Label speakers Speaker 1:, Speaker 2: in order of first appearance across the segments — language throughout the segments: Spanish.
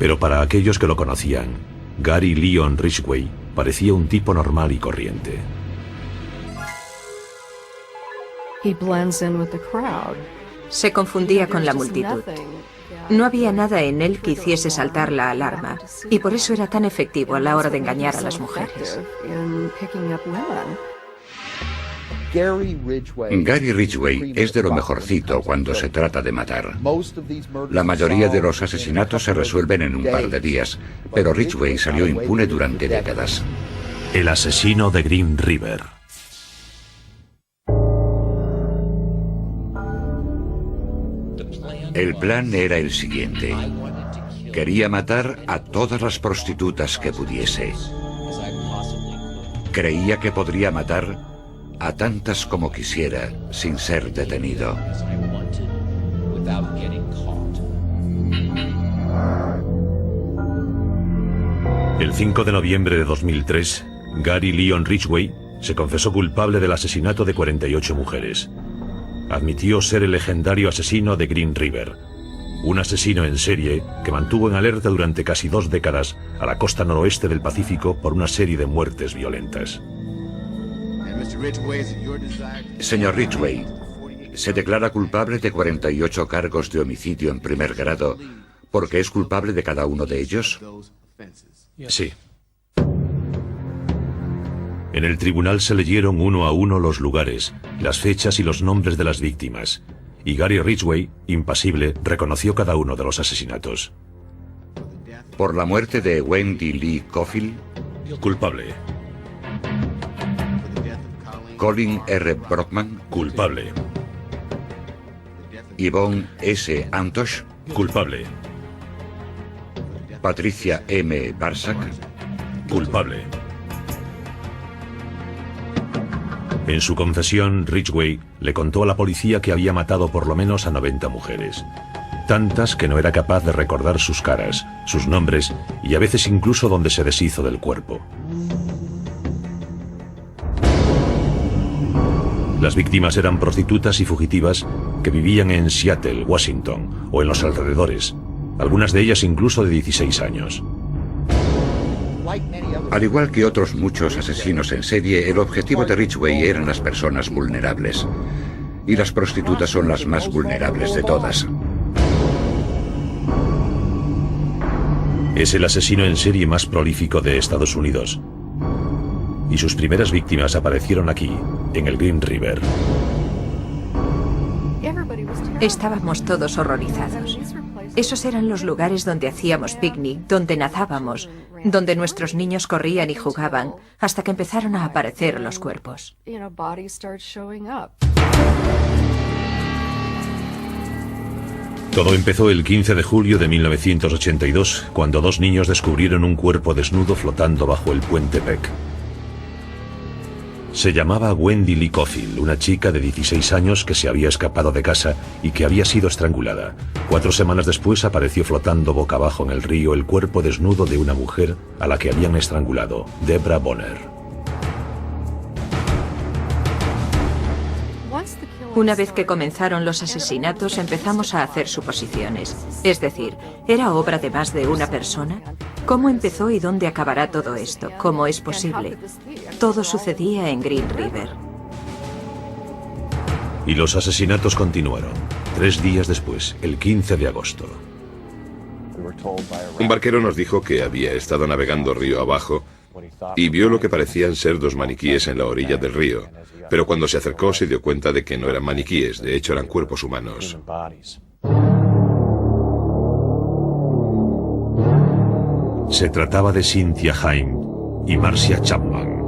Speaker 1: Pero para aquellos que lo conocían, Gary Leon Ridgway parecía un tipo normal y corriente.
Speaker 2: Se confundía con la multitud. No había nada en él que hiciese saltar la alarma, y por eso era tan efectivo a la hora de engañar a las mujeres.
Speaker 3: Gary Ridgway es de lo mejorcito cuando se trata de matar. La mayoría de los asesinatos se resuelven en un par de días, pero Ridgway salió impune durante décadas.
Speaker 1: El asesino de Green River.
Speaker 3: El plan era el siguiente. Quería matar a todas las prostitutas que pudiese. Creía que podría matar a tantas como quisiera sin ser detenido.
Speaker 1: El 5 de noviembre de 2003, Gary Leon Ridgway se confesó culpable del asesinato de 48 mujeres. Admitió ser el legendario asesino de Green River, un asesino en serie que mantuvo en alerta durante casi 2 décadas a la costa noroeste del Pacífico por una serie de muertes violentas.
Speaker 3: Señor Ridgway, se declara culpable de 48 cargos de homicidio en primer grado porque es culpable de cada uno de ellos.
Speaker 1: Sí. En el tribunal se leyeron uno a uno los lugares, las fechas y los nombres de las víctimas, y Gary Ridgway, impasible, reconoció cada uno de los asesinatos.
Speaker 3: Por la muerte de Wendy Lee Cofield,
Speaker 1: culpable.
Speaker 3: Colin R. Brockman,
Speaker 1: culpable.
Speaker 3: Yvonne S. Antosh,
Speaker 1: culpable.
Speaker 3: Patricia M. Barsak,
Speaker 1: culpable. En su confesión, Ridgway le contó a la policía que había matado por lo menos a 90 mujeres. Tantas que no era capaz de recordar sus caras, sus nombres y a veces incluso dónde se deshizo del cuerpo. Las víctimas eran prostitutas y fugitivas que vivían en Seattle, Washington o en los alrededores, algunas de ellas incluso de 16 años.
Speaker 3: Al igual que otros muchos asesinos en serie, el objetivo de Ridgway eran las personas vulnerables. Y las prostitutas son las más vulnerables de todas.
Speaker 1: Es el asesino en serie más prolífico de Estados Unidos. Y sus primeras víctimas aparecieron aquí, en el Green River.
Speaker 2: Estábamos todos horrorizados. Esos eran los lugares donde hacíamos picnic, donde nadábamos, donde nuestros niños corrían y jugaban, hasta que empezaron a aparecer los cuerpos.
Speaker 1: Todo empezó el 15 de julio de 1982, cuando 2 niños descubrieron un cuerpo desnudo flotando bajo el puente Peck. Se llamaba Wendy Lee Cofield, una chica de 16 años que se había escapado de casa y que había sido estrangulada. 4 semanas después apareció flotando boca abajo en el río el cuerpo desnudo de una mujer a la que habían estrangulado, Deborah Bonner.
Speaker 2: Una vez que comenzaron los asesinatos, empezamos a hacer suposiciones. Es decir, ¿era obra de más de una persona? ¿Cómo empezó y dónde acabará todo esto? ¿Cómo es posible? Todo sucedía en Green River.
Speaker 1: Y los asesinatos continuaron. 3 días después, el 15 de agosto.
Speaker 4: Un barquero nos dijo que había estado navegando río abajo y vio lo que parecían ser 2 maniquíes en la orilla del río. Pero cuando se acercó se dio cuenta de que no eran maniquíes, de hecho eran cuerpos humanos.
Speaker 1: Se trataba de Cynthia Haim y Marcia Chapman.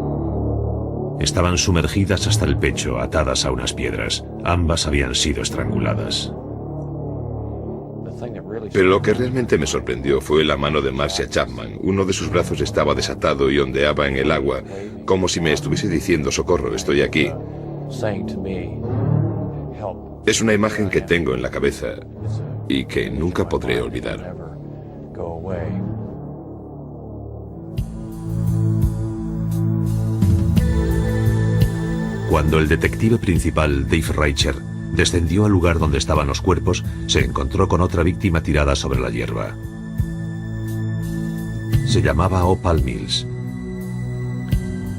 Speaker 1: Estaban sumergidas hasta el pecho, atadas a unas piedras. Ambas habían sido estranguladas.
Speaker 4: Pero lo que realmente me sorprendió fue la mano de Marcia Chapman. Uno de sus brazos estaba desatado y ondeaba en el agua, como si me estuviese diciendo: socorro, estoy aquí. Es una imagen que tengo en la cabeza y que nunca podré olvidar.
Speaker 1: Cuando el detective principal, Dave Reicher, descendió al lugar donde estaban los cuerpos, se encontró con otra víctima tirada sobre la hierba. Se llamaba Opal Mills.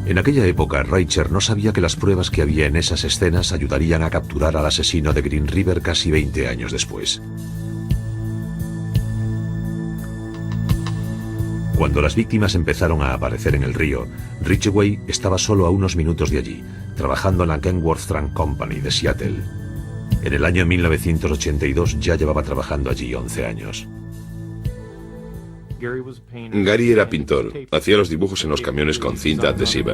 Speaker 1: En aquella época, Reicher no sabía que las pruebas que había en esas escenas ayudarían a capturar al asesino de Green River casi 20 años después. Cuando las víctimas empezaron a aparecer en el río, Ridgway estaba solo a unos minutos de allí, trabajando en la Kenworth Trunk Company de Seattle. En el año 1982 ya llevaba trabajando allí 11 años.
Speaker 4: Gary era pintor, hacía los dibujos en los camiones con cinta adhesiva.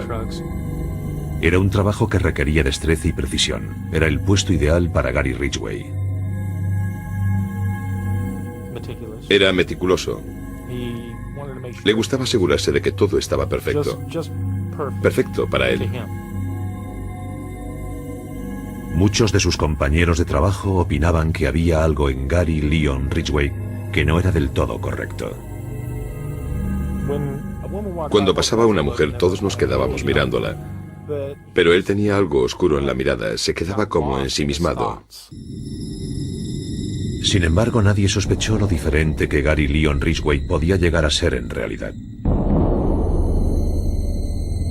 Speaker 1: Era un trabajo que requería destreza y precisión. Era el puesto ideal para Gary Ridgway.
Speaker 4: Era meticuloso. Le gustaba asegurarse de que todo estaba perfecto. Perfecto para él.
Speaker 1: Muchos de sus compañeros de trabajo opinaban que había algo en Gary Leon Ridgway que no era del todo correcto.
Speaker 4: Cuando pasaba una mujer, todos nos quedábamos mirándola. Pero él tenía algo oscuro en la mirada, se quedaba como ensimismado.
Speaker 1: Sin embargo, nadie sospechó lo diferente que Gary Leon Ridgway podía llegar a ser en realidad.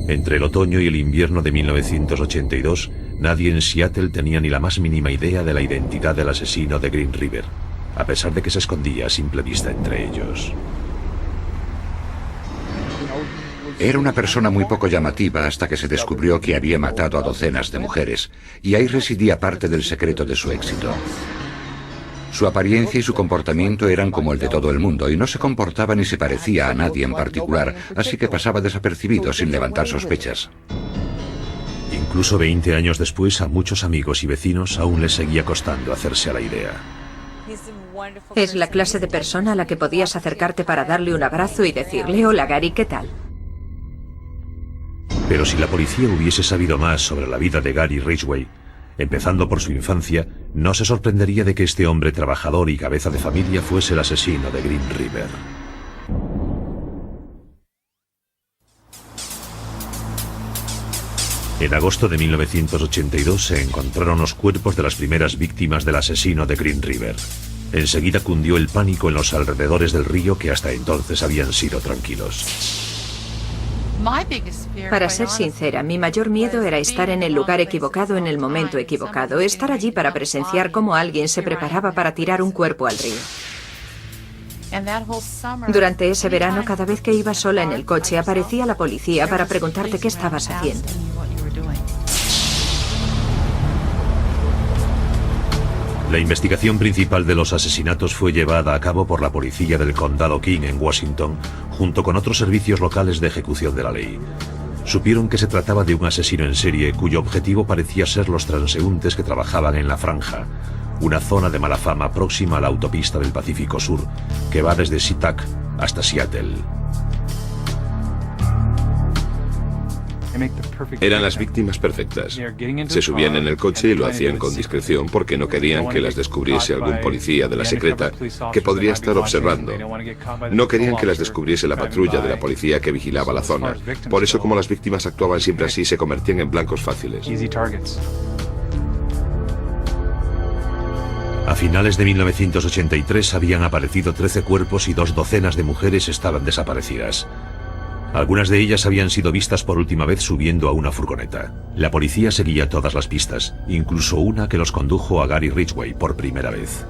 Speaker 1: Entre el otoño y el invierno de 1982, nadie en Seattle tenía ni la más mínima idea de la identidad del asesino de Green River, a pesar de que se escondía a simple vista entre ellos.
Speaker 3: Era una persona muy poco llamativa hasta que se descubrió que había matado a docenas de mujeres, y ahí residía parte del secreto de su éxito. Su apariencia y su comportamiento eran como el de todo el mundo, y no se comportaba ni se parecía a nadie en particular, así que pasaba desapercibido sin levantar sospechas.
Speaker 1: Incluso 20 años después, a muchos amigos y vecinos aún les seguía costando hacerse a la idea.
Speaker 2: Es la clase de persona a la que podías acercarte para darle un abrazo y decirle: hola Gary, ¿qué tal?
Speaker 1: Pero si la policía hubiese sabido más sobre la vida de Gary Ridgway, empezando por su infancia, no se sorprendería de que este hombre trabajador y cabeza de familia fuese el asesino de Green River. En agosto de 1982 se encontraron los cuerpos de las primeras víctimas del asesino de Green River. Enseguida cundió el pánico en los alrededores del río, que hasta entonces habían sido tranquilos.
Speaker 2: Para ser sincera, mi mayor miedo era estar en el lugar equivocado en el momento equivocado, estar allí para presenciar cómo alguien se preparaba para tirar un cuerpo al río. Durante ese verano, cada vez que iba sola en el coche, aparecía la policía para preguntarte qué estabas haciendo.
Speaker 1: La investigación principal de los asesinatos fue llevada a cabo por la policía del condado King en Washington, junto con otros servicios locales de ejecución de la ley. Supieron que se trataba de un asesino en serie cuyo objetivo parecía ser los transeúntes que trabajaban en La Franja, una zona de mala fama próxima a la autopista del Pacífico Sur, que va desde SeaTac hasta Seattle.
Speaker 4: Eran las víctimas perfectas. Se subían en el coche y lo hacían con discreción porque no querían que las descubriese algún policía de la secreta que podría estar observando. No querían que las descubriese la patrulla de la policía que vigilaba la zona. Por eso, como las víctimas actuaban siempre así, se convertían en blancos fáciles.
Speaker 1: A finales de 1983 habían aparecido 13 cuerpos y 2 docenas de mujeres estaban desaparecidas. Algunas de ellas habían sido vistas por última vez subiendo a una furgoneta. La policía seguía todas las pistas, incluso una que los condujo a Gary Ridgway por primera vez.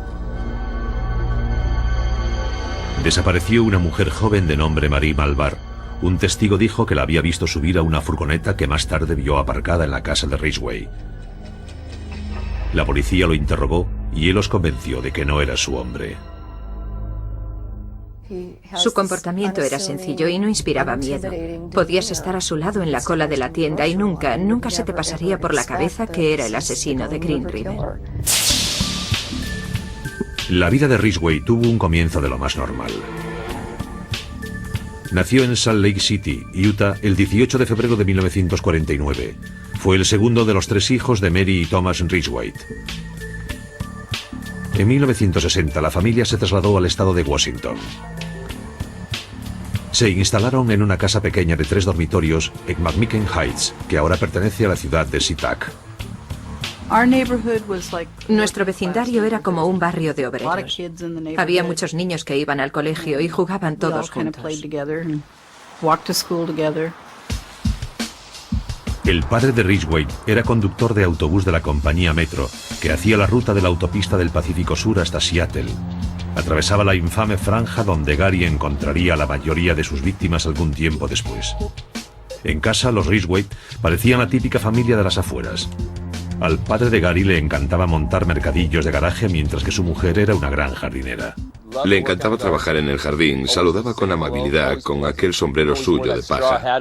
Speaker 1: Desapareció una mujer joven de nombre Marie Malvar. Un testigo dijo que la había visto subir a una furgoneta que más tarde vio aparcada en la casa de Ridgway. La policía lo interrogó y él los convenció de que no era su hombre.
Speaker 2: Su comportamiento era sencillo y no inspiraba miedo. Podías estar a su lado en la cola de la tienda y nunca se te pasaría por la cabeza que era el asesino de Green River.
Speaker 1: La vida de Ridgway tuvo un comienzo de lo más normal. Nació en Salt Lake City, Utah, el 18 de febrero de 1949. Fue el segundo de los 3 hijos de Mary y Thomas Ridgway. En 1960 la familia se trasladó al estado de Washington. Se instalaron en una casa pequeña de 3 dormitorios en McMicken Heights, que ahora pertenece a la ciudad de SeaTac.
Speaker 2: Nuestro vecindario era como un barrio de obreros. Había muchos niños que iban al colegio y jugaban todos juntos.
Speaker 1: El padre de Ridgway era conductor de autobús de la compañía Metro, que hacía la ruta de la autopista del Pacífico Sur hasta Seattle. Atravesaba la infame franja donde Gary encontraría a la mayoría de sus víctimas algún tiempo después. En casa, los Ridgway parecían la típica familia de las afueras. Al padre de Gary le encantaba montar mercadillos de garaje, mientras que su mujer era una gran jardinera.
Speaker 4: Le encantaba trabajar en el jardín, saludaba con amabilidad con aquel sombrero suyo de paja.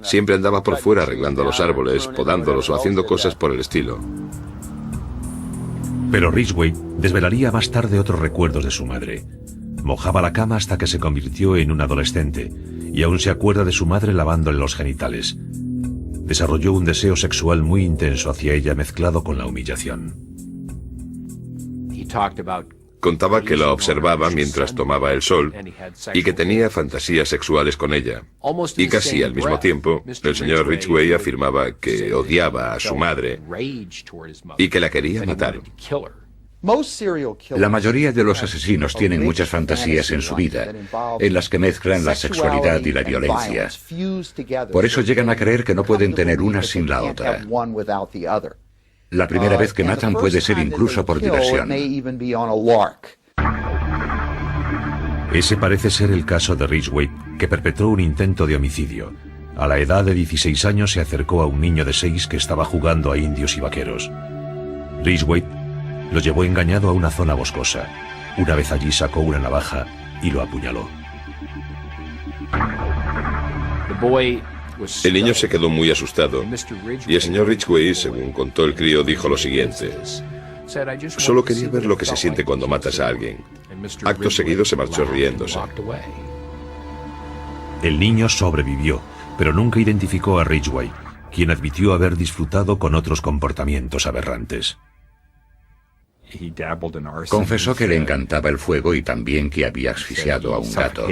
Speaker 4: Siempre andaba por fuera arreglando los árboles, podándolos o haciendo cosas por el estilo.
Speaker 1: Pero Ridgway desvelaría más tarde otros recuerdos de su madre. Mojaba la cama hasta que se convirtió en un adolescente, y aún se acuerda de su madre lavándole los genitales. Desarrolló un deseo sexual muy intenso hacia ella, mezclado con la humillación.
Speaker 4: Contaba que la observaba mientras tomaba el sol y que tenía fantasías sexuales con ella. Y casi al mismo tiempo, el señor Ridgway afirmaba que odiaba a su madre y que la quería matar.
Speaker 3: La mayoría de los asesinos tienen muchas fantasías en su vida, en las que mezclan la sexualidad y la violencia. Por eso llegan a creer que no pueden tener una sin la otra. La primera vez que matan puede ser incluso por diversión.
Speaker 1: Ese parece ser el caso de Ridgway, que perpetró un intento de homicidio. A la edad de 16 años se acercó a un niño de 6 que estaba jugando a indios y vaqueros. Ridgway lo llevó engañado a una zona boscosa. Una vez allí sacó una navaja y lo apuñaló.
Speaker 4: El niño se quedó muy asustado y el señor Ridgway, según contó el crío, dijo lo siguiente: solo quería ver lo que se siente cuando matas a alguien. Acto seguido se marchó riéndose.
Speaker 1: El niño sobrevivió, pero nunca identificó a Ridgway, quien admitió haber disfrutado con otros comportamientos aberrantes.
Speaker 3: Confesó que le encantaba el fuego y también que había asfixiado a un gato.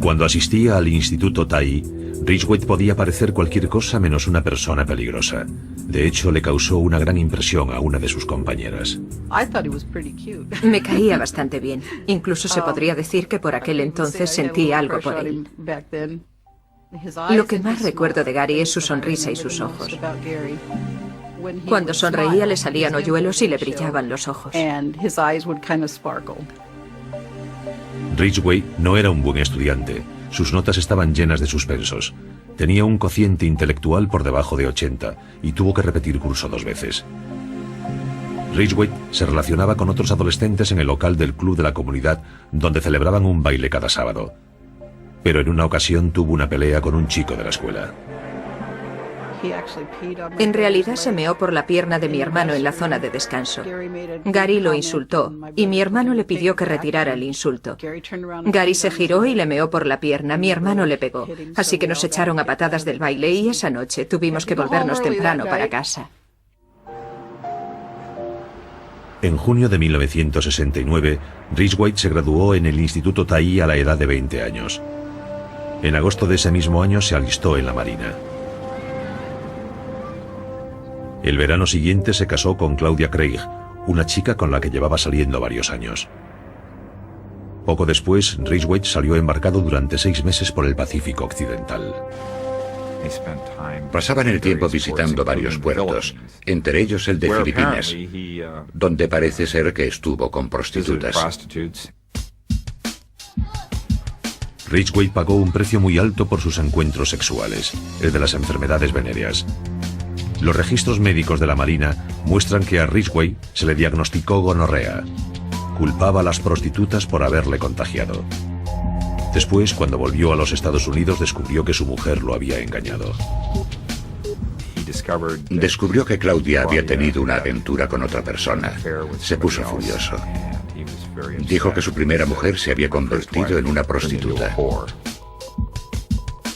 Speaker 1: Cuando asistía al Instituto Tai, Ridgway podía parecer cualquier cosa menos una persona peligrosa. De hecho, le causó una gran impresión a una de sus compañeras.
Speaker 2: Me caía bastante bien. Incluso se podría decir que por aquel entonces sentí algo por él. Lo que más recuerdo de Gary es su sonrisa y sus ojos. Cuando sonreía le salían hoyuelos y le brillaban los ojos.
Speaker 1: Ridgway no era un buen estudiante. Sus notas estaban llenas de suspensos. Tenía un cociente intelectual por debajo de 80 y tuvo que repetir curso 2 veces. Ridgway se relacionaba con otros adolescentes en el local del club de la comunidad, donde celebraban un baile cada sábado. Pero en una ocasión tuvo una pelea con un chico de la escuela.
Speaker 2: En realidad se meó por la pierna de mi hermano en la zona de descanso. Gary lo insultó y mi hermano le pidió que retirara el insulto. Gary se giró y le meó por la pierna. Mi hermano le pegó, así que nos echaron a patadas del baile y esa noche tuvimos que volvernos temprano para casa.
Speaker 1: En junio de 1969, Ridgway se graduó en el Instituto Tai a la edad de 20 años. En agosto de ese mismo año se alistó en la Marina. El verano siguiente se casó con Claudia Craig, una chica con la que llevaba saliendo varios años. Poco después, Ridgway salió embarcado durante 6 meses por el Pacífico Occidental.
Speaker 3: Pasaban el tiempo visitando varios puertos, entre ellos el de Filipinas, donde parece ser que estuvo con prostitutas.
Speaker 1: Ridgway pagó un precio muy alto por sus encuentros sexuales, el de las enfermedades venéreas. Los registros médicos de la Marina muestran que a Ridgway se le diagnosticó gonorrea. Culpaba a las prostitutas por haberle contagiado. Después, cuando volvió a los Estados Unidos, descubrió que su mujer lo había engañado.
Speaker 3: Descubrió que Claudia había tenido una aventura con otra persona. Se puso furioso. Dijo que su primera mujer se había convertido en una prostituta.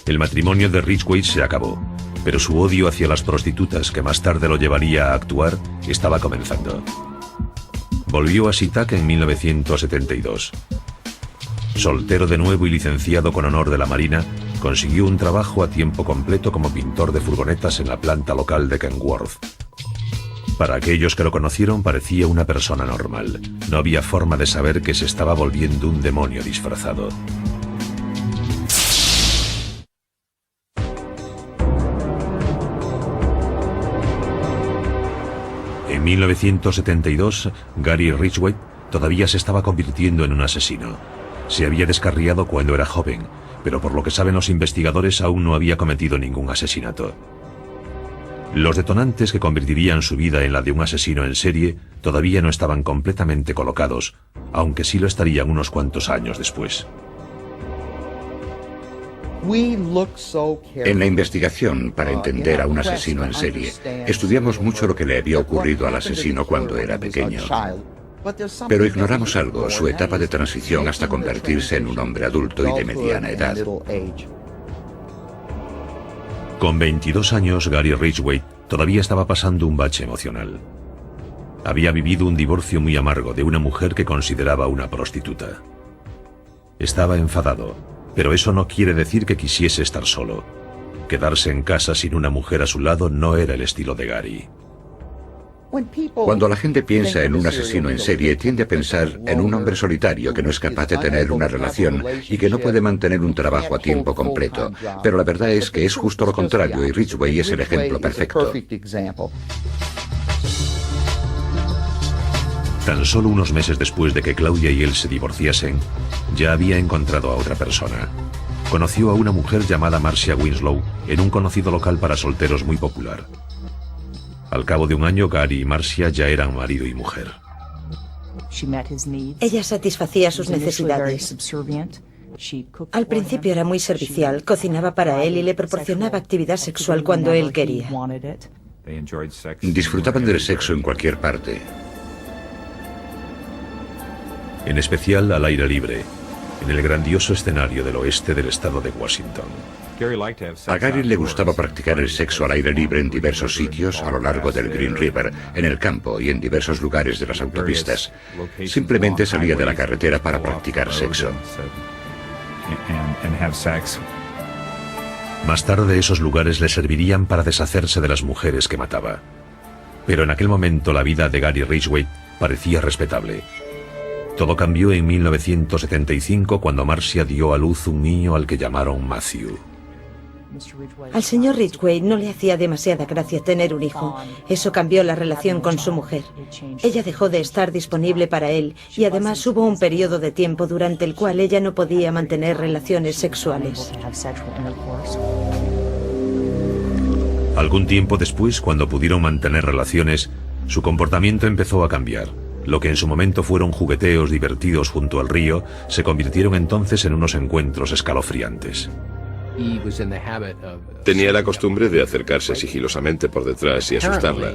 Speaker 1: El matrimonio de Ridgway se acabó, pero su odio hacia las prostitutas, que más tarde lo llevaría a actuar, estaba comenzando. Volvió a SeaTac en 1972. Soltero de nuevo y licenciado con honor de la Marina, consiguió un trabajo a tiempo completo como pintor de furgonetas en la planta local de Kenworth. Para aquellos que lo conocieron parecía una persona normal. No había forma de saber que se estaba volviendo un demonio disfrazado. En 1972, Gary Ridgway todavía se estaba convirtiendo en un asesino. Se había descarriado cuando era joven, pero por lo que saben los investigadores aún no había cometido ningún asesinato. Los detonantes que convertirían su vida en la de un asesino en serie todavía no estaban completamente colocados, aunque sí lo estarían unos cuantos años después.
Speaker 3: En la investigación, para entender a un asesino en serie, estudiamos mucho lo que le había ocurrido al asesino cuando era pequeño. Pero ignoramos algo, su etapa de transición hasta convertirse en un hombre adulto y de mediana edad.
Speaker 1: Con 22 años, Gary Ridgway todavía estaba pasando un bache emocional. Había vivido un divorcio muy amargo de una mujer que consideraba una prostituta. Estaba enfadado, pero eso no quiere decir que quisiese estar solo. Quedarse en casa sin una mujer a su lado no era el estilo de Gary.
Speaker 3: Cuando la gente piensa en un asesino en serie, tiende a pensar en un hombre solitario que no es capaz de tener una relación y que no puede mantener un trabajo a tiempo completo. Pero la verdad es que es justo lo contrario y Ridgway es el ejemplo perfecto.
Speaker 1: Tan solo unos meses después de que Claudia y él se divorciasen, ya había encontrado a otra persona. Conoció a una mujer llamada Marcia Winslow en un conocido local para solteros muy popular. Al cabo de un año, Gary y Marcia ya eran marido y mujer.
Speaker 5: Ella satisfacía sus necesidades. Al principio era muy servicial, cocinaba para él y le proporcionaba actividad sexual cuando él quería.
Speaker 3: Disfrutaban del sexo en cualquier parte.
Speaker 1: En especial al aire libre, en el grandioso escenario del oeste del estado de Washington.
Speaker 3: A Gary le gustaba practicar el sexo al aire libre en diversos sitios a lo largo del Green River, en el campo y en diversos lugares de las autopistas. Simplemente salía de la carretera para practicar sexo.
Speaker 1: Más tarde esos lugares le servirían para deshacerse de las mujeres que mataba. Pero en aquel momento la vida de Gary Ridgway parecía respetable. Todo cambió en 1975 cuando Marcia dio a luz un niño al que llamaron Matthew.
Speaker 5: Al señor Ridgway no le hacía demasiada gracia tener un hijo. Eso cambió la relación con su mujer. Ella dejó de estar disponible para él y además hubo un periodo de tiempo durante el cual ella no podía mantener relaciones sexuales.
Speaker 1: Algún tiempo después, cuando pudieron mantener relaciones, su comportamiento empezó a cambiar. Lo que en su momento fueron jugueteos divertidos junto al río, se convirtieron entonces en unos encuentros escalofriantes.
Speaker 4: Tenía la costumbre de acercarse sigilosamente por detrás y asustarla.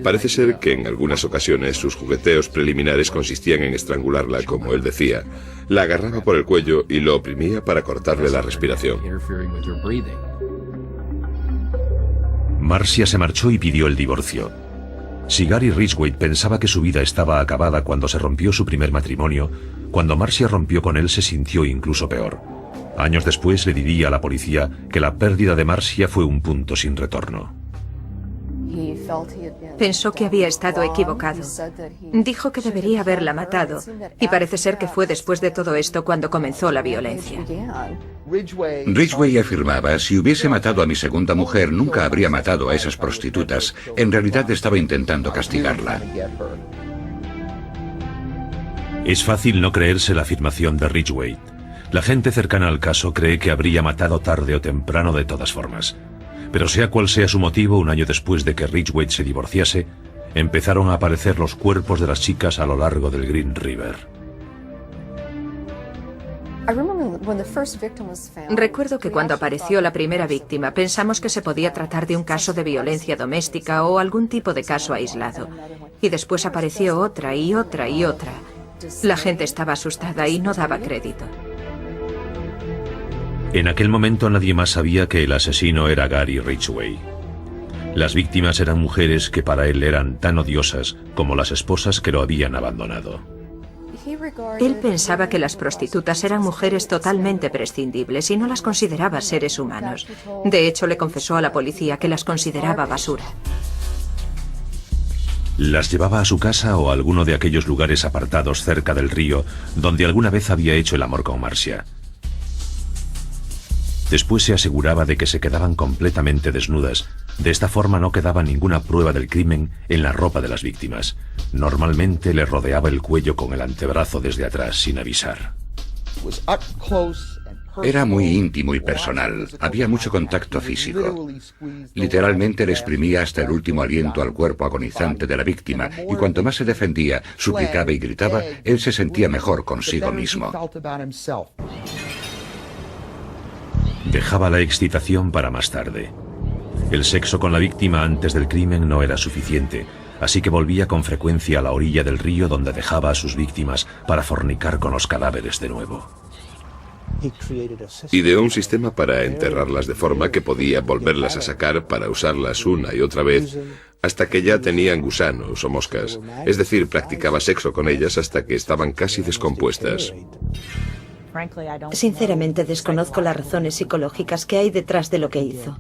Speaker 4: Parece ser que en algunas ocasiones sus jugueteos preliminares consistían en estrangularla, como él decía. La agarraba por el cuello y lo oprimía para cortarle la respiración.
Speaker 1: Marcia se marchó y pidió el divorcio. Si Gary Ridgway pensaba que su vida estaba acabada cuando se rompió su primer matrimonio, cuando Marcia rompió con él se sintió incluso peor. Años después le diría a la policía que la pérdida de Marcia fue un punto sin retorno.
Speaker 2: Pensó que había estado equivocado. Dijo que debería haberla matado, y parece ser que fue después de todo esto cuando comenzó la violencia.
Speaker 3: Ridgway afirmaba, si hubiese matado a mi segunda mujer, nunca habría matado a esas prostitutas. En realidad estaba intentando castigarla.
Speaker 1: Es fácil no creerse la afirmación de Ridgway. La gente cercana al caso cree que habría matado tarde o temprano de todas formas. Pero sea cual sea su motivo, un año después de que Ridgway se divorciase, empezaron a aparecer los cuerpos de las chicas a lo largo del Green River.
Speaker 2: Recuerdo que cuando apareció la primera víctima pensamos que se podía tratar de un caso de violencia doméstica o algún tipo de caso aislado. Y después apareció otra y otra y otra. La gente estaba asustada y no daba crédito.
Speaker 1: En aquel momento nadie más sabía que el asesino era Gary Ridgway. Las víctimas eran mujeres que para él eran tan odiosas como las esposas que lo habían abandonado.
Speaker 2: Él pensaba que las prostitutas eran mujeres totalmente prescindibles y no las consideraba seres humanos. De hecho, le confesó a la policía que las consideraba basura.
Speaker 1: Las llevaba a su casa o a alguno de aquellos lugares apartados cerca del río donde alguna vez había hecho el amor con Marcia. Después se aseguraba de que se quedaban completamente desnudas. De esta forma no quedaba ninguna prueba del crimen en la ropa de las víctimas. Normalmente le rodeaba el cuello con el antebrazo desde atrás sin avisar.
Speaker 3: Era muy íntimo y personal. Había mucho contacto físico. Literalmente le exprimía hasta el último aliento al cuerpo agonizante de la víctima, y cuanto más se defendía, suplicaba y gritaba, él se sentía mejor consigo mismo.
Speaker 1: Dejaba la excitación para más tarde. El sexo con la víctima antes del crimen no era suficiente, así que volvía con frecuencia a la orilla del río donde dejaba a sus víctimas para fornicar con los cadáveres de nuevo.
Speaker 4: Ideó un sistema para enterrarlas de forma que podía volverlas a sacar para usarlas una y otra vez hasta que ya tenían gusanos o moscas. Es decir, practicaba sexo con ellas hasta que estaban casi descompuestas.
Speaker 5: Sinceramente desconozco las razones psicológicas que hay detrás de lo que hizo.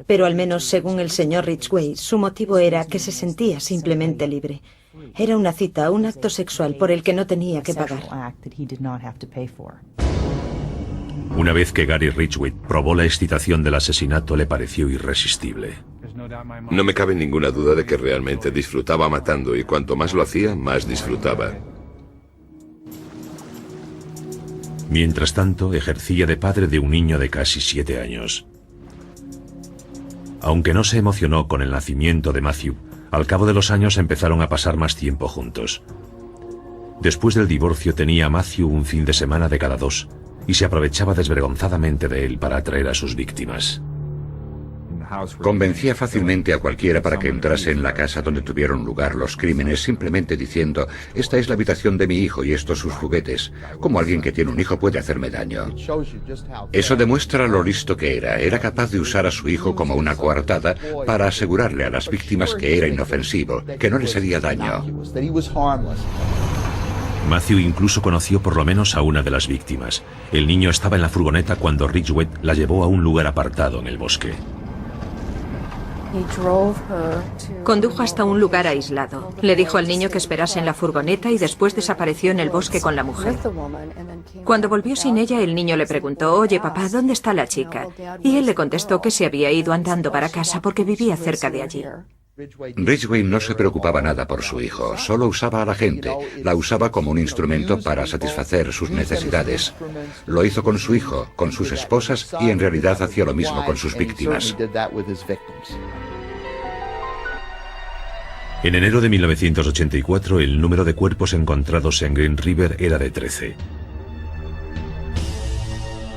Speaker 5: Pero al menos según el señor Ridgway, su motivo era que se sentía simplemente libre. Era una cita, un acto sexual por el que no tenía que pagar.
Speaker 1: Una vez que Gary Ridgway probó la excitación del asesinato, le pareció irresistible.
Speaker 4: No me cabe ninguna duda de que realmente disfrutaba matando, y cuanto más lo hacía, más disfrutaba.
Speaker 1: Mientras tanto, ejercía de padre de un niño de casi 7 años. Aunque no se emocionó con el nacimiento de Matthew, al cabo de los años empezaron a pasar más tiempo juntos. Después del divorcio tenía a Matthew un fin de semana de cada 2, y se aprovechaba desvergonzadamente de él para atraer a sus víctimas.
Speaker 3: Convencía fácilmente a cualquiera para que entrase en la casa donde tuvieron lugar los crímenes, simplemente diciendo, esta es la habitación de mi hijo y estos sus juguetes. ¿Cómo alguien que tiene un hijo puede hacerme daño? Eso demuestra lo listo que era. Era capaz de usar a su hijo como una coartada para asegurarle a las víctimas que era inofensivo, que no les haría daño.
Speaker 1: Matthew incluso conoció por lo menos a una de las víctimas. El niño estaba en la furgoneta cuando Ridgway la llevó a un lugar apartado en el bosque.
Speaker 2: Condujo hasta un lugar aislado. Le dijo al niño que esperase en la furgoneta y después desapareció en el bosque con la mujer. Cuando volvió sin ella, el niño le preguntó, oye papá, ¿dónde está la chica? Y él le contestó que se había ido andando para casa porque vivía cerca de allí.
Speaker 3: Ridgway no se preocupaba nada por su hijo, solo usaba a la gente, la usaba como un instrumento para satisfacer sus necesidades. Lo hizo con su hijo, con sus esposas y en realidad hacía lo mismo con sus víctimas.
Speaker 1: En enero de 1984, el número de cuerpos encontrados en Green River era de 13.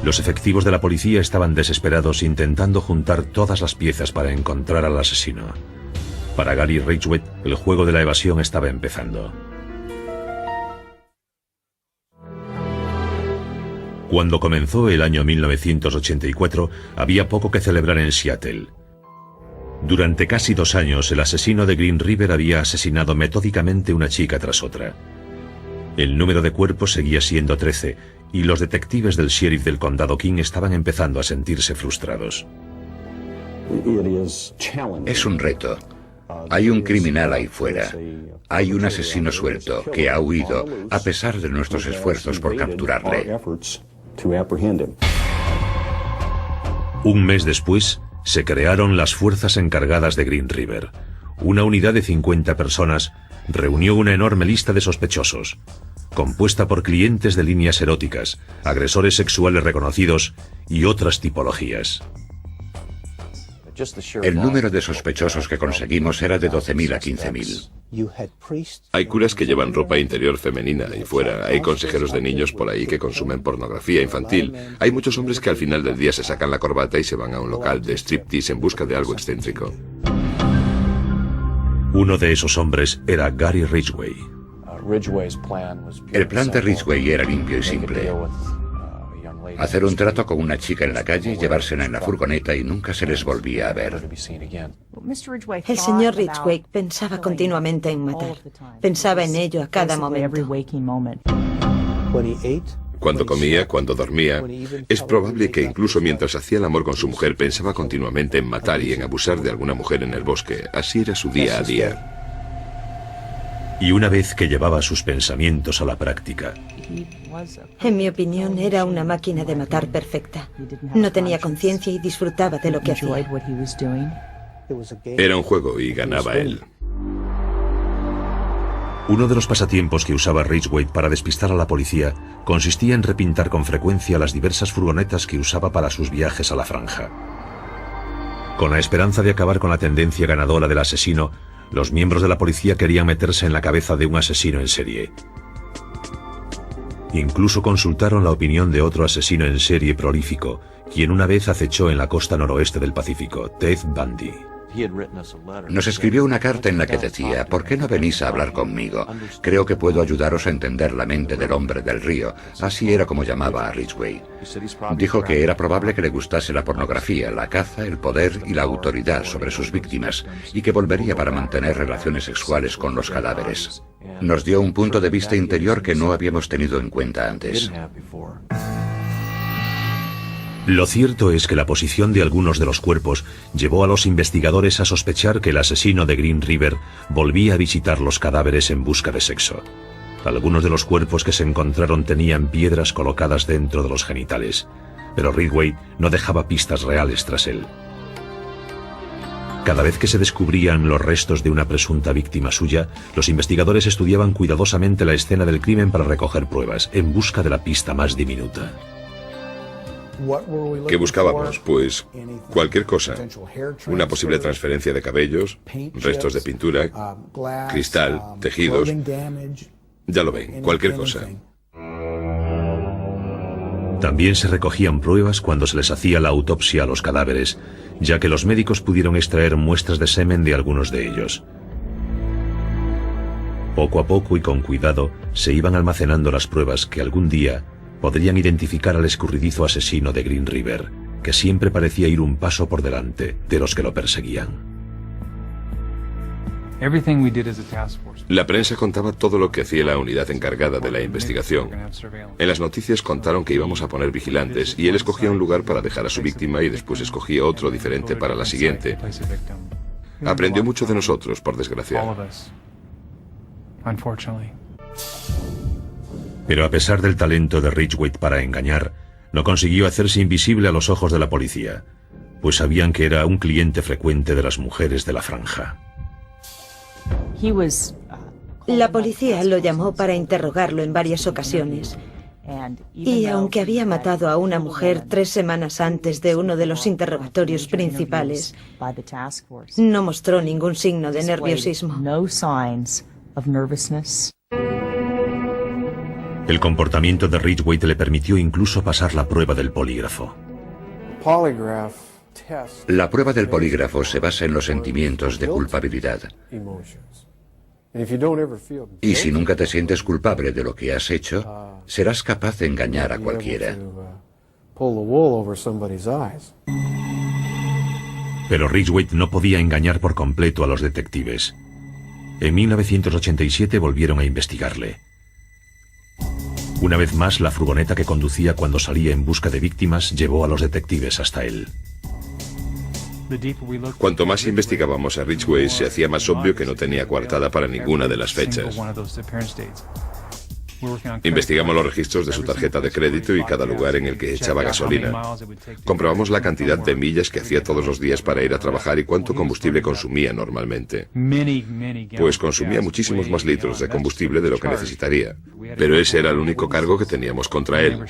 Speaker 1: Los efectivos de la policía estaban desesperados intentando juntar todas las piezas para encontrar al asesino. Para Gary Ridgway, el juego de la evasión estaba empezando. Cuando comenzó el año 1984, había poco que celebrar en Seattle. Durante casi 2 años, el asesino de Green River había asesinado metódicamente una chica tras otra. El número de cuerpos seguía siendo 13, y los detectives del sheriff del condado King estaban empezando a sentirse frustrados.
Speaker 3: Es un reto. Hay un criminal ahí fuera. Hay un asesino suelto que ha huido a pesar de nuestros esfuerzos por capturarle.
Speaker 1: Un mes después, se crearon las fuerzas encargadas de Green River. Una unidad de 50 personas reunió una enorme lista de sospechosos, compuesta por clientes de líneas eróticas, agresores sexuales reconocidos y otras tipologías.
Speaker 3: El número de sospechosos que conseguimos era de 12.000 a 15.000.
Speaker 4: Hay curas que llevan ropa interior femenina ahí fuera. Hay consejeros de niños por ahí que consumen pornografía infantil. Hay muchos hombres que al final del día se sacan la corbata y se van a un local de striptease en busca de algo excéntrico.
Speaker 1: Uno de esos hombres era Gary Ridgway.
Speaker 3: El plan de Ridgway era limpio y simple. Hacer un trato con una chica en la calle, llevársela en la furgoneta y nunca se les volvía a ver.
Speaker 5: El señor Ridgway pensaba continuamente en matar. Pensaba en ello a cada momento.
Speaker 4: Cuando comía, cuando dormía, es probable que incluso mientras hacía el amor con su mujer pensaba continuamente en matar y en abusar de alguna mujer en el bosque. Así era su día a día.
Speaker 1: Y una vez que llevaba sus pensamientos a la práctica,
Speaker 5: En mi opinión, era una máquina de matar perfecta. No tenía conciencia y disfrutaba de lo que hacía.
Speaker 4: Era un juego y ganaba él.
Speaker 1: uno de los pasatiempos que usaba Ridgway para despistar a la policía consistía en repintar con frecuencia las diversas furgonetas que usaba para sus viajes a la franja. Con la esperanza de acabar con la tendencia ganadora del asesino, los miembros de la policía querían meterse en la cabeza de un asesino en serie. Incluso consultaron la opinión de otro asesino en serie prolífico, quien una vez acechó en la costa noroeste del Pacífico, Ted Bundy.
Speaker 3: Nos escribió una carta en la que decía: ¿por qué no venís a hablar conmigo? Creo que puedo ayudaros a entender la mente del hombre del río. Así era como llamaba a Ridgway. Dijo que era probable que le gustase la pornografía, la caza, el poder y la autoridad sobre sus víctimas, y que volvería para mantener relaciones sexuales con los cadáveres. Nos dio un punto de vista interior que no habíamos tenido en cuenta antes.
Speaker 1: Lo cierto es que la posición de algunos de los cuerpos llevó a los investigadores a sospechar que el asesino de Green River volvía a visitar los cadáveres en busca de sexo. Algunos de los cuerpos que se encontraron tenían piedras colocadas dentro de los genitales, pero Ridgway no dejaba pistas reales tras él. Cada vez que se descubrían los restos de una presunta víctima suya, los investigadores estudiaban cuidadosamente la escena del crimen para recoger pruebas, en busca de la pista más diminuta.
Speaker 4: ¿Qué buscábamos? Pues cualquier cosa. Una posible transferencia de cabellos, restos de pintura, cristal, tejidos. Ya lo ven, cualquier cosa.
Speaker 1: También se recogían pruebas cuando se les hacía la autopsia a los cadáveres, ya que los médicos pudieron extraer muestras de semen de algunos de ellos. Poco a poco y con cuidado se iban almacenando las pruebas que algún día podrían identificar al escurridizo asesino de Green River, que siempre parecía ir un paso por delante de los que lo perseguían.
Speaker 4: La prensa contaba todo lo que hacía la unidad encargada de la investigación. En las noticias contaron que íbamos a poner vigilantes y él escogía un lugar para dejar a su víctima y después escogía otro diferente para la siguiente. Aprendió mucho de nosotros, por desgracia.
Speaker 1: Pero a pesar del talento de Ridgway para engañar, no consiguió hacerse invisible a los ojos de la policía, pues sabían que era un cliente frecuente de las mujeres de la franja.
Speaker 5: La policía lo llamó para interrogarlo en varias ocasiones. Y aunque había matado a una mujer 3 semanas antes de uno de los interrogatorios principales, no mostró ningún signo de nerviosismo.
Speaker 1: El comportamiento de Ridgway le permitió incluso pasar la prueba del polígrafo.
Speaker 3: La prueba del polígrafo se basa en los sentimientos de culpabilidad. Y si nunca te sientes culpable de lo que has hecho, serás capaz de engañar a cualquiera.
Speaker 1: Pero Ridgway no podía engañar por completo a los detectives. En 1987 volvieron a investigarle. Una vez más, la furgoneta que conducía cuando salía en busca de víctimas llevó a los detectives hasta él.
Speaker 4: Cuanto más investigábamos a Ridgway, se hacía más obvio que no tenía coartada para ninguna de las fechas. Investigamos los registros de su tarjeta de crédito y cada lugar en el que echaba gasolina. Comprobamos la cantidad de millas que hacía todos los días para ir a trabajar y cuánto combustible consumía normalmente. Pues consumía muchísimos más litros de combustible de lo que necesitaría. Pero ese era el único cargo que teníamos contra él.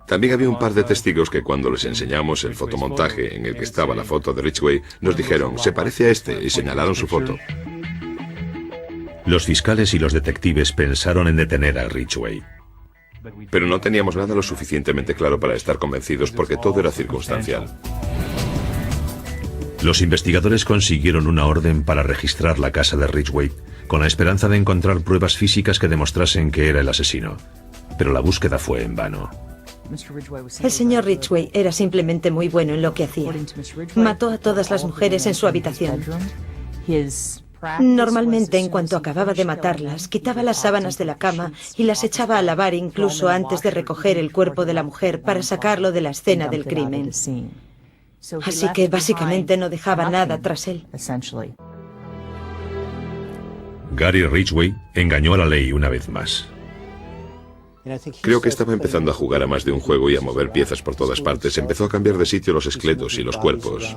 Speaker 4: También había un par de testigos que cuando les enseñamos el fotomontaje en el que estaba la foto de Ridgway, nos dijeron: se parece a este, y señalaron su foto.
Speaker 1: Los fiscales y los detectives pensaron en detener a Ridgway.
Speaker 4: Pero no teníamos nada lo suficientemente claro para estar convencidos porque todo era circunstancial.
Speaker 1: Los investigadores consiguieron una orden para registrar la casa de Ridgway, con la esperanza de encontrar pruebas físicas que demostrasen que era el asesino. Pero la búsqueda fue en vano.
Speaker 5: El señor Ridgway era simplemente muy bueno en lo que hacía. Mató a todas las mujeres en su habitación. Normalmente, en cuanto acababa de matarlas, quitaba las sábanas de la cama y las echaba a lavar incluso antes de recoger el cuerpo de la mujer para sacarlo de la escena del crimen. Así que básicamente no dejaba nada tras él.
Speaker 1: Gary Ridgway engañó a la ley una vez más.
Speaker 4: Creo que estaba empezando a jugar a más de un juego y a mover piezas por todas partes. Empezó a cambiar de sitio los esqueletos y los cuerpos.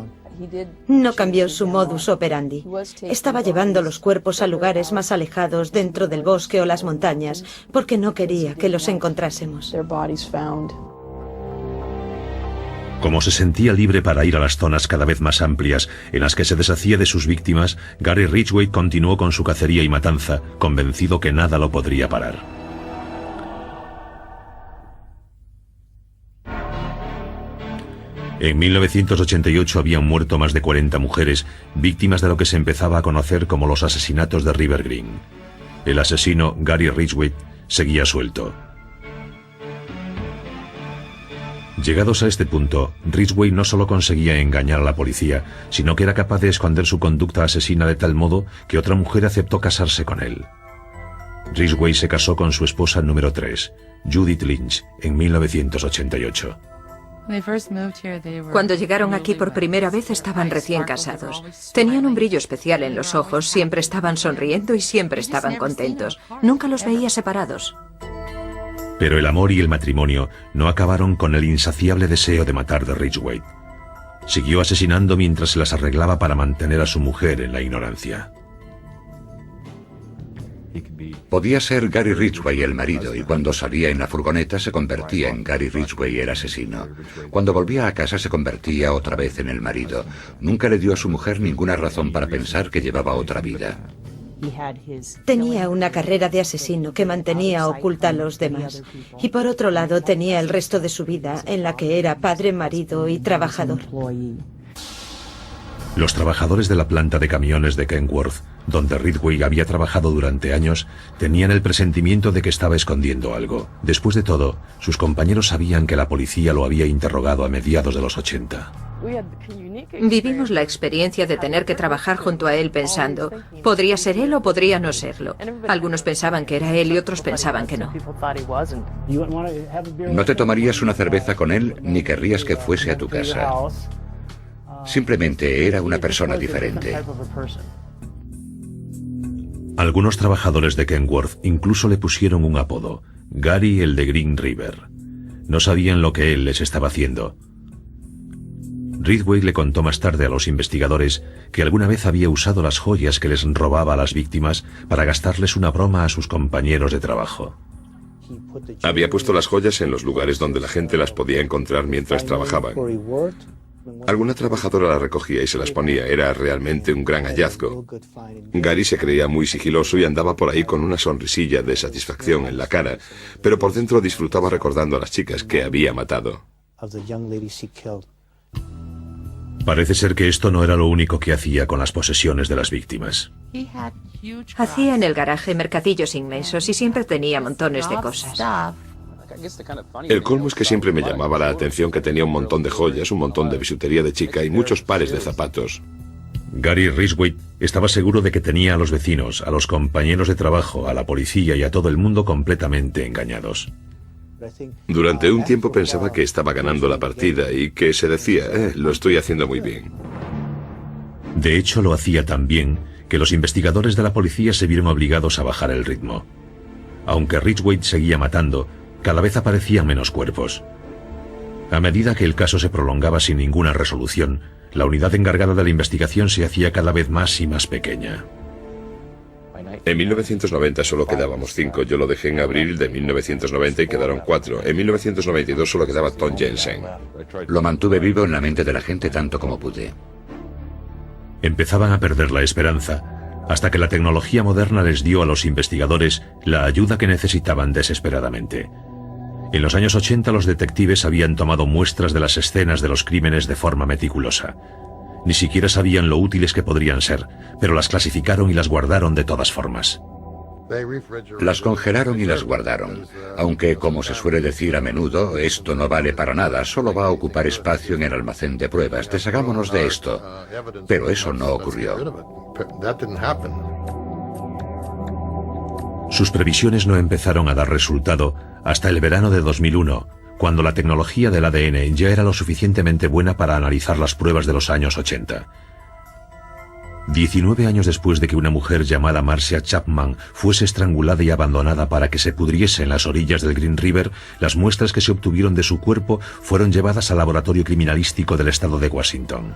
Speaker 5: No cambió su modus operandi. Estaba llevando los cuerpos a lugares más alejados dentro del bosque o las montañas porque no quería que los encontrásemos.
Speaker 1: Como se sentía libre para ir a las zonas cada vez más amplias en las que se deshacía de sus víctimas, Gary Ridgway continuó con su cacería y matanza, convencido que nada lo podría parar. En 1988 habían muerto más de 40 mujeres, víctimas de lo que se empezaba a conocer como los asesinatos de River Green. El asesino, Gary Ridgway, seguía suelto. Llegados a este punto, Ridgway no solo conseguía engañar a la policía, sino que era capaz de esconder su conducta asesina de tal modo que otra mujer aceptó casarse con él. Ridgway se casó con su esposa número 3, Judith Lynch, en 1988.
Speaker 2: Cuando llegaron aquí por primera vez estaban recién casados. Tenían un brillo especial en los ojos, siempre estaban sonriendo y siempre estaban contentos. Nunca los veía separados.
Speaker 1: Pero el amor y el matrimonio no acabaron con el insaciable deseo de matar de Ridgway. Siguió asesinando mientras se las arreglaba para mantener a su mujer en la ignorancia.
Speaker 3: Podía ser Gary Ridgway el marido y cuando salía en la furgoneta se convertía en Gary Ridgway el asesino. Cuando volvía a casa se convertía otra vez en el marido. Nunca le dio a su mujer ninguna razón para pensar que llevaba otra vida.
Speaker 5: Tenía una carrera de asesino que mantenía oculta a los demás. Y por otro lado tenía el resto de su vida en la que era padre, marido y trabajador.
Speaker 1: Los trabajadores de la planta de camiones de Kenworth, donde Ridgway había trabajado durante años, tenían el presentimiento de que estaba escondiendo algo. Después de todo, sus compañeros sabían que la policía lo había interrogado a mediados de los 80.
Speaker 2: Vivimos la experiencia de tener que trabajar junto a él pensando, podría ser él o podría no serlo. Algunos pensaban que era él y otros pensaban que no.
Speaker 3: No te tomarías una cerveza con él ni querrías que fuese a tu casa. Simplemente era una persona diferente.
Speaker 1: Algunos trabajadores de Kenworth incluso le pusieron un apodo, Gary el de Green River. No sabían lo que él les estaba haciendo. Ridgway le contó más tarde a los investigadores que alguna vez había usado las joyas que les robaba a las víctimas para gastarles una broma a sus compañeros de trabajo.
Speaker 4: Había puesto las joyas en los lugares donde la gente las podía encontrar mientras trabajaban. Alguna trabajadora las recogía y se las ponía. Era realmente un gran hallazgo. Gary se creía muy sigiloso y andaba por ahí con una sonrisilla de satisfacción en la cara, pero por dentro disfrutaba recordando a las chicas que había matado.
Speaker 1: Parece ser que esto no era lo único que hacía con las posesiones de las víctimas.
Speaker 2: Hacía en el garaje mercadillos inmensos y siempre tenía montones de cosas.
Speaker 4: El colmo es que siempre me llamaba la atención que tenía un montón de joyas, un montón de bisutería de chica y muchos pares de zapatos.
Speaker 1: Gary Ridgway estaba seguro de que tenía a los vecinos, a los compañeros de trabajo, a la policía y a todo el mundo completamente engañados.
Speaker 4: Durante un tiempo pensaba que estaba ganando la partida y que se decía, lo estoy haciendo muy bien.
Speaker 1: De hecho, lo hacía tan bien que los investigadores de la policía se vieron obligados a bajar el ritmo. Aunque Ridgway seguía matando, cada vez aparecían menos cuerpos. A medida que el caso se prolongaba sin ninguna resolución, la unidad encargada de la investigación se hacía cada vez más y más pequeña.
Speaker 4: En 1990 solo quedábamos 5. Yo lo dejé en abril de 1990 y quedaron 4. En 1992 solo quedaba Tom Jensen.
Speaker 3: Lo mantuve vivo en la mente de la gente tanto como pude.
Speaker 1: Empezaban a perder la esperanza, hasta que la tecnología moderna les dio a los investigadores la ayuda que necesitaban desesperadamente. En los años 80 los detectives habían tomado muestras de las escenas de los crímenes de forma meticulosa. Ni siquiera sabían lo útiles que podrían ser, pero las clasificaron y las guardaron de todas formas.
Speaker 3: Las congelaron y las guardaron, aunque, como se suele decir a menudo, esto no vale para nada, solo va a ocupar espacio en el almacén de pruebas, deshagámonos de esto. Pero eso no ocurrió.
Speaker 1: Sus previsiones no empezaron a dar resultado hasta el verano de 2001, cuando la tecnología del ADN ya era lo suficientemente buena para analizar las pruebas de los años 80. 19 años después de que una mujer llamada Marcia Chapman fuese estrangulada y abandonada para que se pudriese en las orillas del Green River, las muestras que se obtuvieron de su cuerpo fueron llevadas al laboratorio criminalístico del estado de Washington.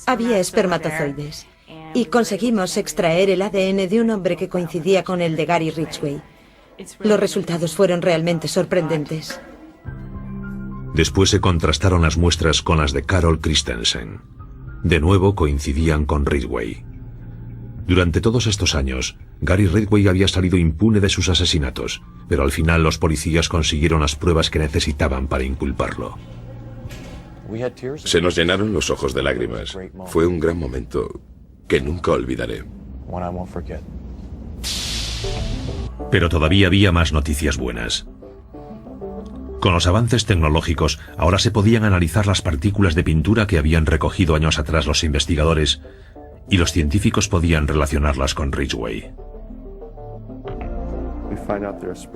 Speaker 5: Había espermatozoides y conseguimos extraer el ADN de un hombre que coincidía con el de Gary Ridgway. Los resultados fueron realmente sorprendentes.
Speaker 1: Después se contrastaron las muestras con las de Carol Christensen. De nuevo coincidían con Ridgway. Durante todos estos años, Gary Ridgway había salido impune de sus asesinatos, pero al final los policías consiguieron las pruebas que necesitaban para inculparlo.
Speaker 4: Se nos llenaron los ojos de lágrimas. Fue un gran momento que nunca olvidaré.
Speaker 1: Pero todavía había más noticias buenas. Con los avances tecnológicos, ahora se podían analizar las partículas de pintura que habían recogido años atrás los investigadores, y los científicos podían relacionarlas con Ridgway.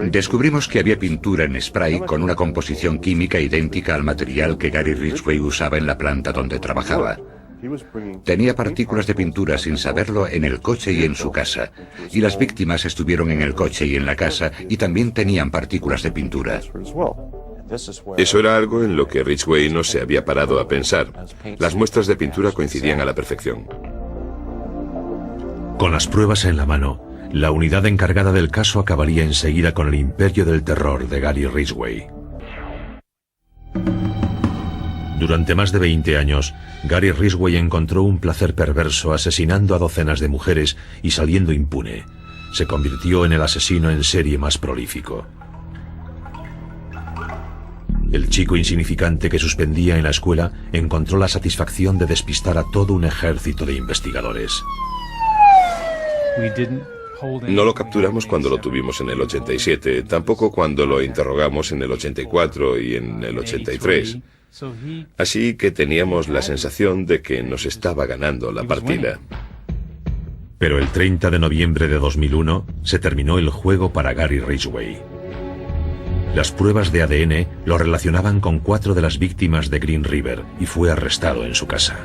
Speaker 3: Descubrimos que había pintura en spray con una composición química idéntica al material que Gary Ridgway usaba en la planta donde trabajaba. Tenía partículas de pintura sin saberlo en el coche y en su casa, y las víctimas estuvieron en el coche y en la casa y también tenían partículas de pintura.
Speaker 4: Eso era algo en lo que Ridgway no se había parado a pensar. Las muestras de pintura coincidían a la perfección.
Speaker 1: Con las pruebas en la mano, la unidad encargada del caso acabaría enseguida con el imperio del terror de Gary Ridgway. Durante más de 20 años, Gary Ridgway encontró un placer perverso asesinando a docenas de mujeres y saliendo impune. Se convirtió en el asesino en serie más prolífico. El chico insignificante que suspendía en la escuela encontró la satisfacción de despistar a todo un ejército de investigadores.
Speaker 4: No lo capturamos cuando lo tuvimos en el 87, tampoco cuando lo interrogamos en el 84 y en el 83. Así que teníamos la sensación de que nos estaba ganando la partida.
Speaker 1: Pero el 30 de noviembre de 2001 se terminó el juego para Gary Ridgway. Las pruebas de ADN lo relacionaban con 4 de las víctimas de Green River y fue arrestado en su casa.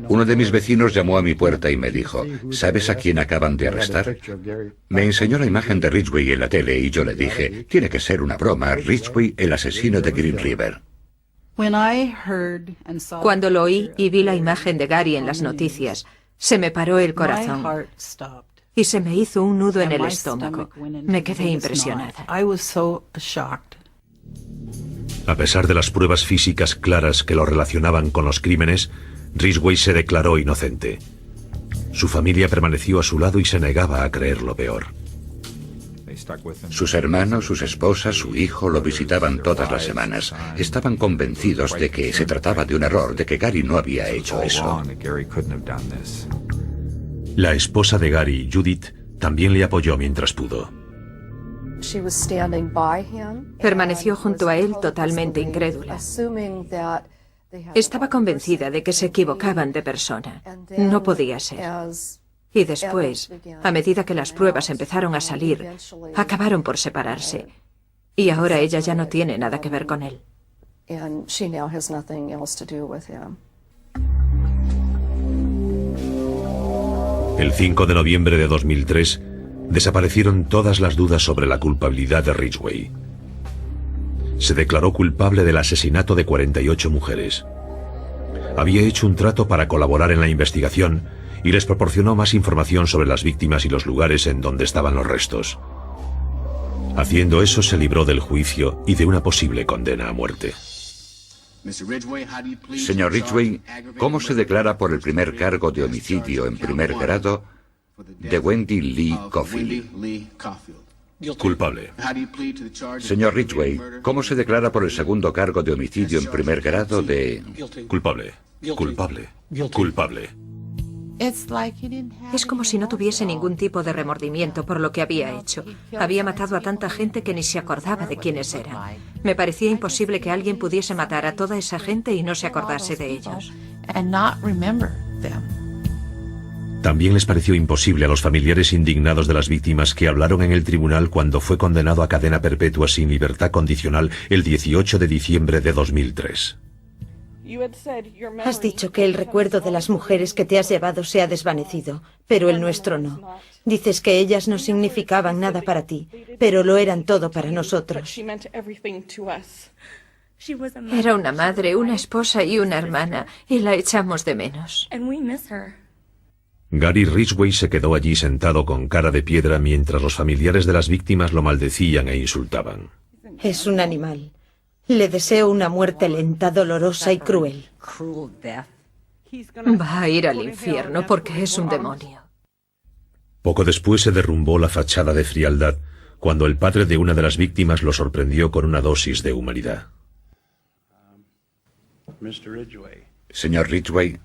Speaker 3: Uno de mis vecinos llamó a mi puerta y me dijo, ¿sabes a quién acaban de arrestar? Me enseñó la imagen de Ridgway en la tele y yo le dije, tiene que ser una broma, Ridgway, el asesino de Green River.
Speaker 2: Cuando lo oí y vi la imagen de Gary en las noticias, se me paró el corazón y se me hizo un nudo en el estómago. Me quedé impresionada.
Speaker 1: A pesar de las pruebas físicas claras que lo relacionaban con los crímenes, Ridgway se declaró inocente. Su familia permaneció a su lado y se negaba a creer lo peor.
Speaker 3: Sus hermanos, sus esposas, su hijo lo visitaban todas las semanas. Estaban convencidos de que se trataba de un error, de que Gary no había hecho eso.
Speaker 1: La esposa de Gary, Judith, también le apoyó mientras pudo.
Speaker 2: Permaneció junto a él totalmente incrédula. Estaba convencida de que se equivocaban de persona. No podía ser. Y después, a medida que las pruebas empezaron a salir, acabaron por separarse. Y ahora ella ya no tiene nada que ver con él.
Speaker 1: El 5 de noviembre de 2003, desaparecieron todas las dudas sobre la culpabilidad de Ridgway. Se declaró culpable del asesinato de 48 mujeres. Había hecho un trato para colaborar en la investigación y les proporcionó más información sobre las víctimas y los lugares en donde estaban los restos. Haciendo eso se libró del juicio y de una posible condena a muerte.
Speaker 3: Señor Ridgway, ¿cómo se declara por el primer cargo de homicidio en primer grado de Wendy Lee Caulfield?
Speaker 1: Culpable.
Speaker 3: Señor Ridgway, ¿cómo se declara por el segundo cargo de homicidio en primer grado de...
Speaker 1: Culpable. Culpable. Culpable.
Speaker 2: Es como si no tuviese ningún tipo de remordimiento por lo que había hecho. Había matado a tanta gente que ni se acordaba de quiénes eran. Me parecía imposible que alguien pudiese matar a toda esa gente y no se acordase de ellos.
Speaker 1: También les pareció imposible a los familiares indignados de las víctimas que hablaron en el tribunal cuando fue condenado a cadena perpetua sin libertad condicional el 18 de diciembre de 2003.
Speaker 5: Has dicho que el recuerdo de las mujeres que te has llevado se ha desvanecido, pero el nuestro no. Dices que ellas no significaban nada para ti, pero lo eran todo para nosotros.
Speaker 2: Era una madre, una esposa y una hermana, y la echamos de menos.
Speaker 1: Gary Ridgway se quedó allí sentado con cara de piedra mientras los familiares de las víctimas lo maldecían e insultaban.
Speaker 5: Es un animal. Le deseo una muerte lenta, dolorosa y cruel.
Speaker 2: Va a ir al infierno porque es un demonio.
Speaker 1: Poco después se derrumbó la fachada de frialdad, cuando el padre de una de las víctimas lo sorprendió con una dosis de humanidad.
Speaker 3: Señor Ridgway,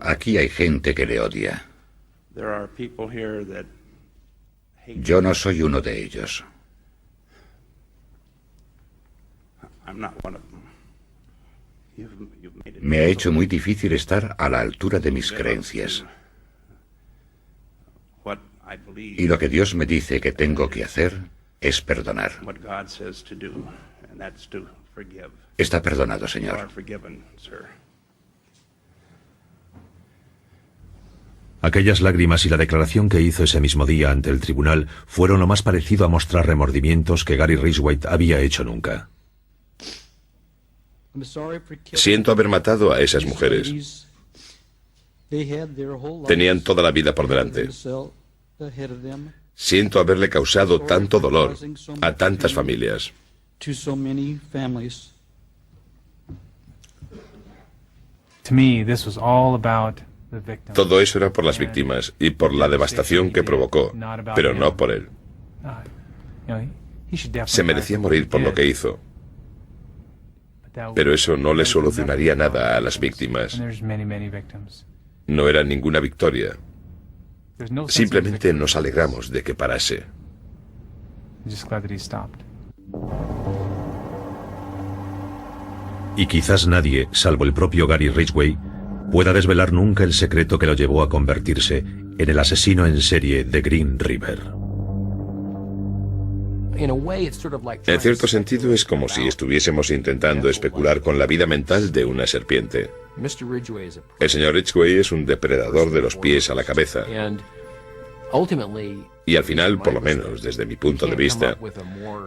Speaker 3: aquí hay gente que le odia. Yo no soy uno de ellos. Me ha hecho muy difícil estar a la altura de mis creencias. Y lo que Dios me dice que tengo que hacer es perdonar. Está perdonado, señor.
Speaker 1: Aquellas lágrimas y la declaración que hizo ese mismo día ante el tribunal fueron lo más parecido a mostrar remordimientos que Gary Ridgway había hecho nunca.
Speaker 4: Siento haber matado a esas mujeres. Tenían toda la vida por delante. Siento haberle causado tanto dolor a tantas familias. Todo eso era por las víctimas y por la devastación que provocó, pero no por él. Se merecía morir por lo que hizo. Pero eso no le solucionaría nada a las víctimas. No era ninguna victoria. Simplemente nos alegramos de que parase.
Speaker 1: Y quizás nadie, salvo el propio Gary Ridgway, pueda desvelar nunca el secreto que lo llevó a convertirse en el asesino en serie de Green River.
Speaker 4: En cierto sentido es como si estuviésemos intentando especular con la vida mental de una serpiente. El señor Ridgway es un depredador de los pies a la cabeza. Y al final, por lo menos desde mi punto de vista,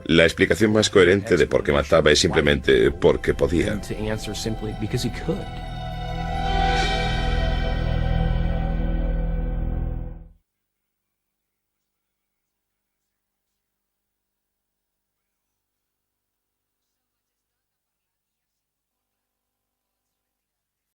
Speaker 4: la explicación más coherente de por qué mataba es simplemente porque podía.